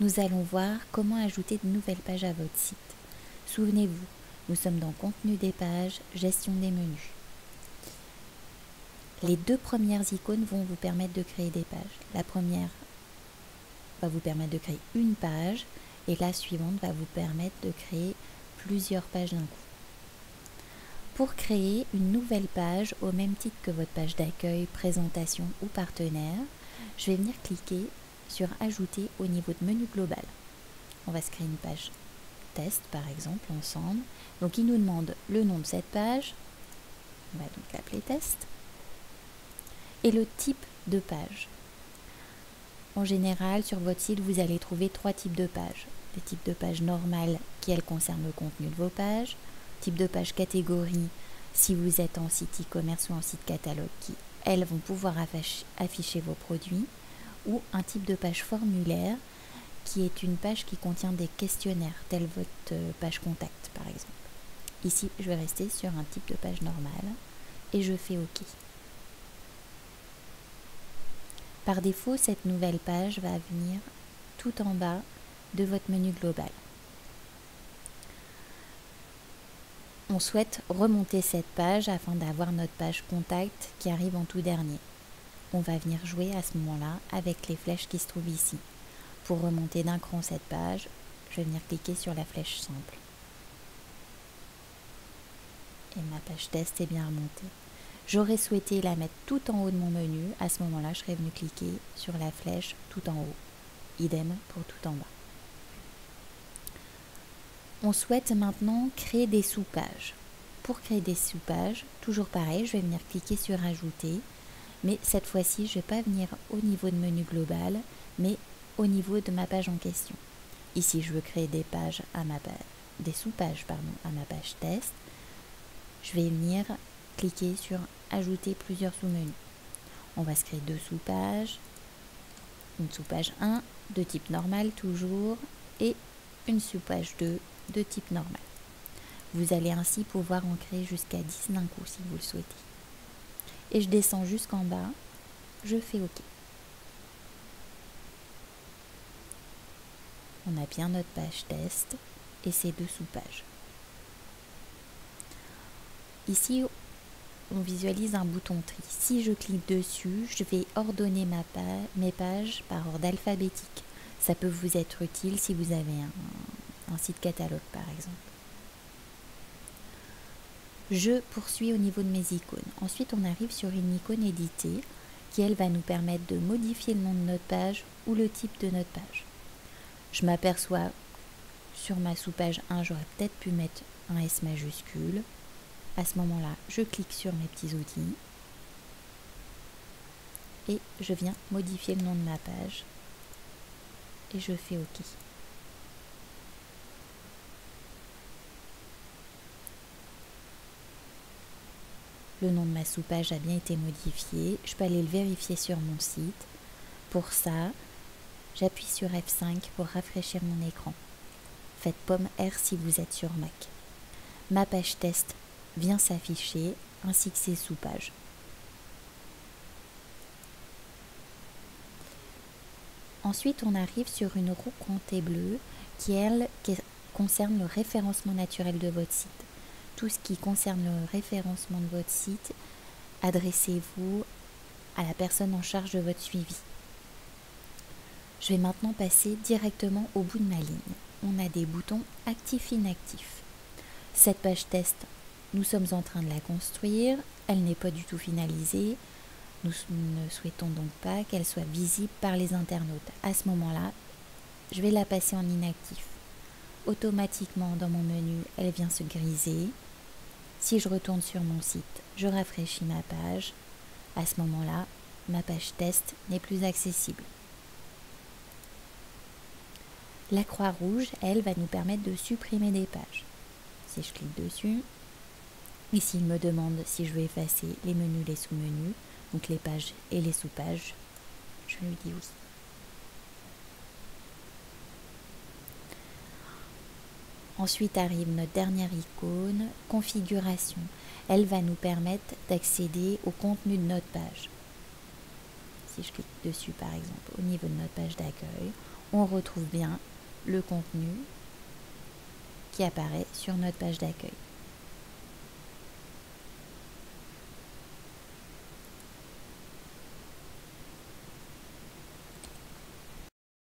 nous allons voir comment ajouter de nouvelles pages à votre site. Souvenez-vous, nous sommes dans Contenu des pages, Gestion des menus. Les deux premières icônes vont vous permettre de créer des pages. La première va vous permettre de créer une page et la suivante va vous permettre de créer plusieurs pages d'un coup. Pour créer une nouvelle page au même titre que votre page d'accueil, présentation ou partenaire, je vais venir cliquer sur Ajouter au niveau de menu global. On va se créer une page test par exemple ensemble. Donc il nous demande le nom de cette page, on va donc l'appeler test, et le type de page. En général, sur votre site, vous allez trouver trois types de pages. Les types de pages normales qui, elles, concernent le contenu de vos pages. Type de page catégorie, si vous êtes en site e-commerce ou en site catalogue, qui, elles, vont pouvoir afficher vos produits. Ou un type de page formulaire, qui est une page qui contient des questionnaires, telle votre page contact, par exemple. Ici, je vais rester sur un type de page normale et je fais OK. Par défaut, cette nouvelle page va venir tout en bas de votre menu global. On souhaite remonter cette page afin d'avoir notre page contact qui arrive en tout dernier. On va venir jouer à ce moment-là avec les flèches qui se trouvent ici. Pour remonter d'un cran cette page, je vais venir cliquer sur la flèche simple. Et ma page test est bien remontée. J'aurais souhaité la mettre tout en haut de mon menu. À ce moment-là, je serais venu cliquer sur la flèche tout en haut. Idem pour tout en bas. On souhaite maintenant créer des sous-pages. Pour créer des sous-pages, toujours pareil, je vais venir cliquer sur Ajouter. Mais cette fois-ci, je ne vais pas venir au niveau de menu global, mais au niveau de ma page en question. Ici, je veux créer des pages à des sous-pages à ma page test. Je vais venir cliquer sur Ajouter plusieurs sous-menus. On va se créer deux sous-pages, une sous-page 1 de type normal toujours et une sous-page 2 de type normal. Vous allez ainsi pouvoir en créer jusqu'à 10 d'un coup si vous le souhaitez. Et je descends jusqu'en bas, je fais OK. On a bien notre page test et ses deux sous-pages. Ici, on visualise un bouton tri. Si je clique dessus, je vais ordonner mes pages par ordre alphabétique. Ça peut vous être utile si vous avez un site catalogue par exemple. Je poursuis au niveau de mes icônes. Ensuite, on arrive sur une icône éditée qui, elle, va nous permettre de modifier le nom de notre page ou le type de notre page. Je m'aperçois sur ma sous-page 1, j'aurais peut-être pu mettre un S majuscule. À ce moment-là, je clique sur mes petits outils et je viens modifier le nom de ma page et je fais OK. Le nom de ma sous-page a bien été modifié. Je peux aller le vérifier sur mon site. Pour ça, j'appuie sur F5 pour rafraîchir mon écran. Faites pomme R si vous êtes sur Mac. Ma page test vient s'afficher ainsi que ses sous-pages. Ensuite, on arrive sur une roue comptée bleue qui, elle, concerne le référencement naturel de votre site. Tout ce qui concerne le référencement de votre site, adressez-vous à la personne en charge de votre suivi. Je vais maintenant passer directement au bout de ma ligne. On a des boutons actifs-inactifs. Cette page test, nous sommes en train de la construire. Elle n'est pas du tout finalisée. Nous ne souhaitons donc pas qu'elle soit visible par les internautes. À ce moment-là, je vais la passer en inactif. Automatiquement, dans mon menu, elle vient se griser. Si je retourne sur mon site, je rafraîchis ma page. À ce moment-là, ma page test n'est plus accessible. La croix rouge, elle, va nous permettre de supprimer des pages. Si je clique dessus, ici il me demande si je veux effacer les menus, les sous-menus, donc les pages et les sous-pages. Je lui dis oui. Ensuite arrive notre dernière icône, configuration. Elle va nous permettre d'accéder au contenu de notre page. Si je clique dessus par exemple au niveau de notre page d'accueil, on retrouve bien le contenu qui apparaît sur notre page d'accueil.